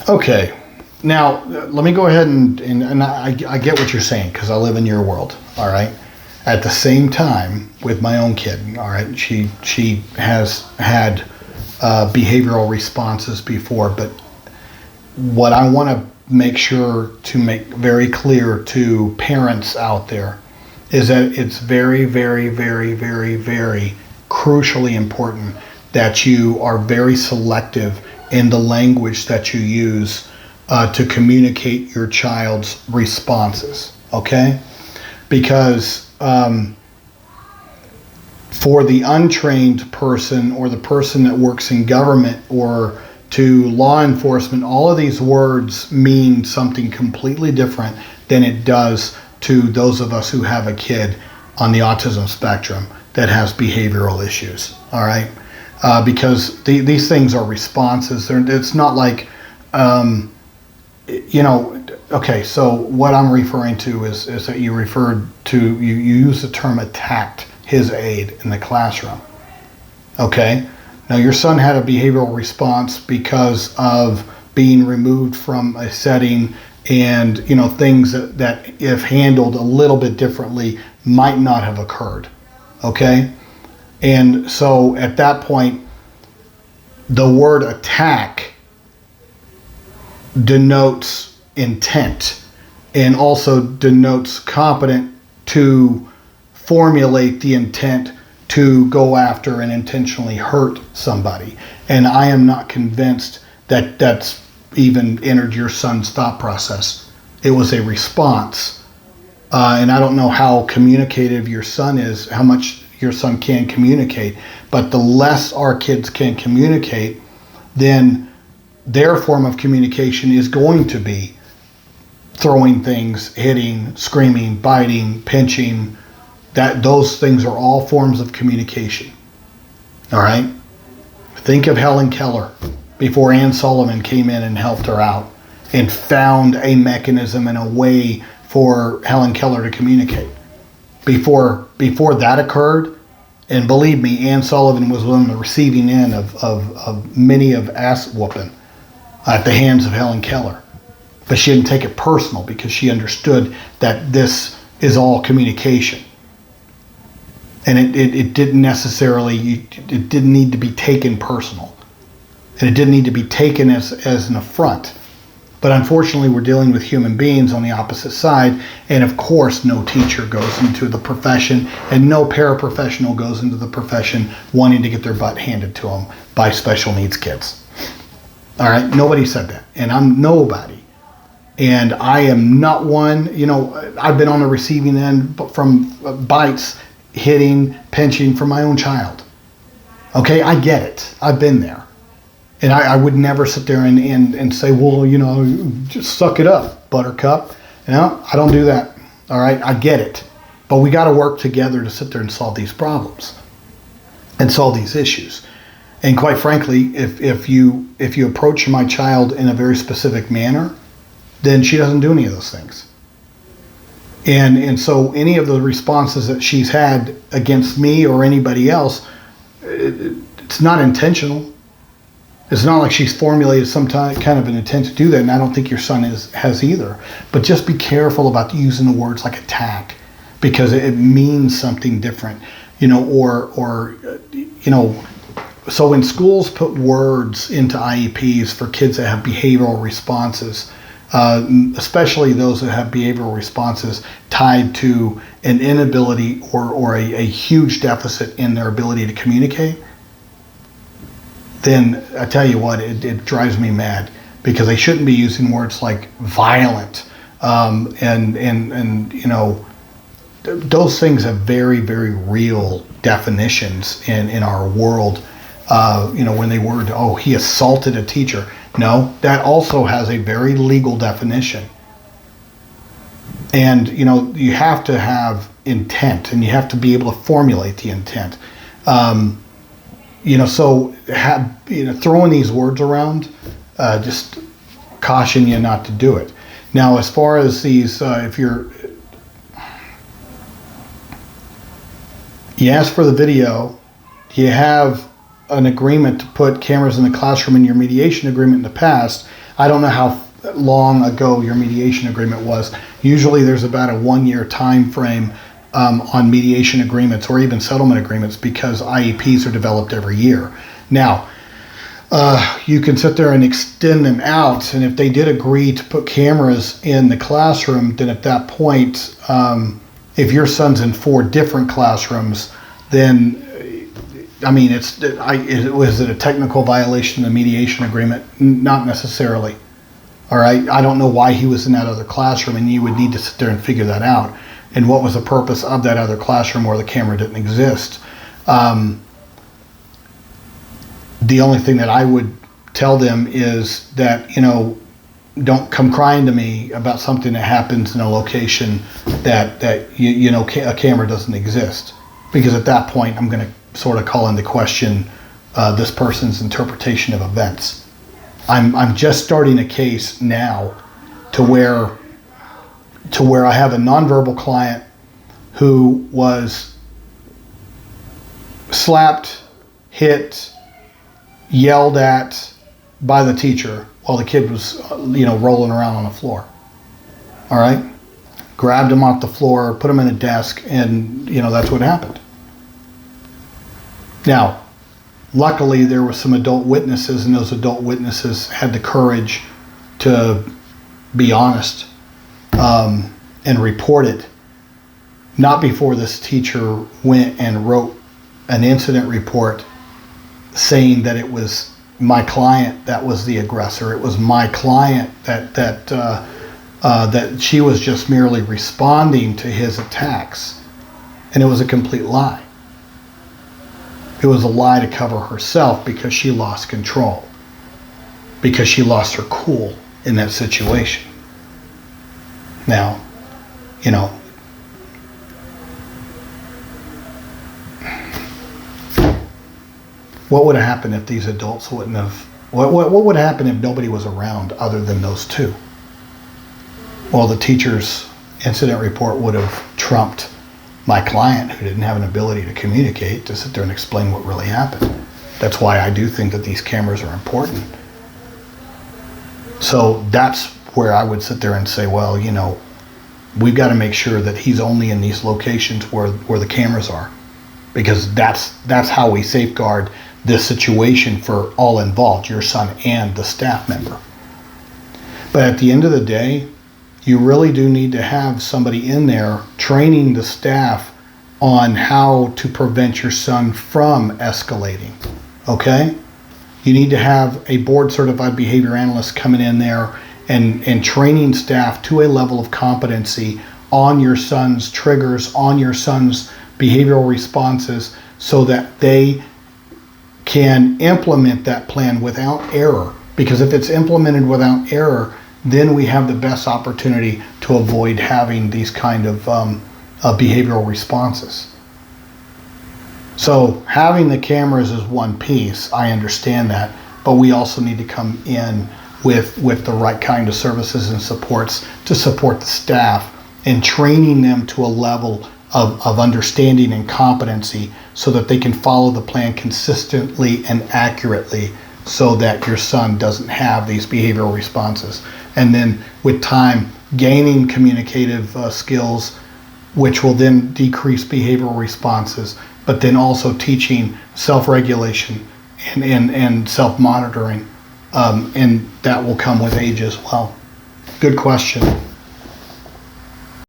Okay. Now, let me go ahead and I get what you're saying because I live in your world, all right? At the same time, with my own kid, all right, she has had behavioral responses before, but what I want to make sure to make very clear to parents out there is that it's very, very, very, very, very crucially important that you are very selective in the language that you use to communicate your child's responses, okay? Because for the untrained person or the person that works in government or to law enforcement, all of these words mean something completely different than it does to those of us who have a kid on the autism spectrum that has behavioral issues, all right? Because these things are responses. It's not like, okay, so what I'm referring to is that you use the term attacked his aide in the classroom, okay? Now, your son had a behavioral response because of being removed from a setting and, things that if handled a little bit differently might not have occurred, okay? And so at that point, the word attack denotes intent and also denotes competent to formulate the intent to go after and intentionally hurt somebody. And I am not convinced that that's even entered your son's thought process. It was a response. And I don't know how communicative your son is, how much your son can communicate, but the less our kids can communicate, then their form of communication is going to be throwing things, hitting, screaming, biting, pinching. Those things are all forms of communication. All right? Think of Helen Keller before Anne Sullivan came in and helped her out and found a mechanism and a way for Helen Keller to communicate. Before that occurred, and believe me, Anne Sullivan was on the receiving end of many of ass whooping at the hands of Helen Keller. But she didn't take it personal because she understood that this is all communication. And it didn't necessarily, it didn't need to be taken personal. And it didn't need to be taken as an affront. But unfortunately, we're dealing with human beings on the opposite side. And of course, no teacher goes into the profession and no paraprofessional goes into the profession wanting to get their butt handed to them by special needs kids. All right, nobody said that. And I'm nobody. And I am not one, I've been on the receiving end from bites, hitting, pinching from my own child. Okay, I get it. I've been there. And I would never sit there and say, well, just suck it up, buttercup. I don't do that. All right, I get it. But we got to work together to sit there and solve these problems and solve these issues. And quite frankly, if you approach my child in a very specific manner, then she doesn't do any of those things. And so any of the responses that she's had against me or anybody else, it's not intentional. It's not like she's formulated some kind of an intent to do that, and I don't think your son has either. But just be careful about using the words like attack, because it means something different, So when schools put words into IEPs for kids that have behavioral responses, especially those that have behavioral responses tied to an inability or a huge deficit in their ability to communicate, then I tell you what, it drives me mad, because they shouldn't be using words like violent, those things have very, very real definitions in our world. When they word, oh, he assaulted a teacher. No, that also has a very legal definition. And, you have to have intent, and you have to be able to formulate the intent. Throwing these words around, just caution you not to do it. Now, as far as these, you ask for the video, you have an agreement to put cameras in the classroom in your mediation agreement in the past. I don't know how long ago your mediation agreement was. Usually there's about a 1-year time frame on mediation agreements or even settlement agreements because IEPs are developed every year. Now, you can sit there and extend them out, and if they did agree to put cameras in the classroom, then at that point, if your son's in 4 different classrooms, then I mean, was it a technical violation of the mediation agreement? Not necessarily. All right, I don't know why he was in that other classroom, and you would need to sit there and figure that out. And what was the purpose of that other classroom where the camera didn't exist? The only thing that I would tell them is that, don't come crying to me about something that happens in a location that a camera doesn't exist, because at that point I'm going to sort of call into question this person's interpretation of events. I'm just starting a case now to where I have a nonverbal client who was slapped, hit, yelled at by the teacher while the kid was rolling around on the floor. All right, grabbed him off the floor, put him in a desk, and that's what happened. Now, luckily there were some adult witnesses, and those adult witnesses had the courage to be honest and report it. Not before this teacher went and wrote an incident report saying that it was my client that was the aggressor. It was my client that she was just merely responding to his attacks, and it was a complete lie. It was a lie to cover herself because she lost control, because she lost her cool in that situation. Now, what would have happened if these adults wouldn't have, what would happen if nobody was around other than those two? Well, the teacher's incident report would have trumped my client, who didn't have an ability to communicate, to sit there and explain what really happened. That's why I do think that these cameras are important. So that's where I would sit there and say, well, we've got to make sure that he's only in these locations where the cameras are, because that's how we safeguard this situation for all involved, your son and the staff member. But at the end of the day, you really do need to have somebody in there training the staff on how to prevent your son from escalating, okay? You need to have a board certified behavior analyst coming in there and training staff to a level of competency on your son's triggers, on your son's behavioral responses, so that they can implement that plan without error. Because if it's implemented without error, then we have the best opportunity to avoid having these kind of behavioral responses. So having the cameras is one piece, I understand that, but we also need to come in with the right kind of services and supports to support the staff and training them to a level of understanding and competency so that they can follow the plan consistently and accurately, so that your son doesn't have these behavioral responses. And then with time, gaining communicative skills, which will then decrease behavioral responses, but then also teaching self-regulation and self-monitoring, and that will come with age as well. Good question.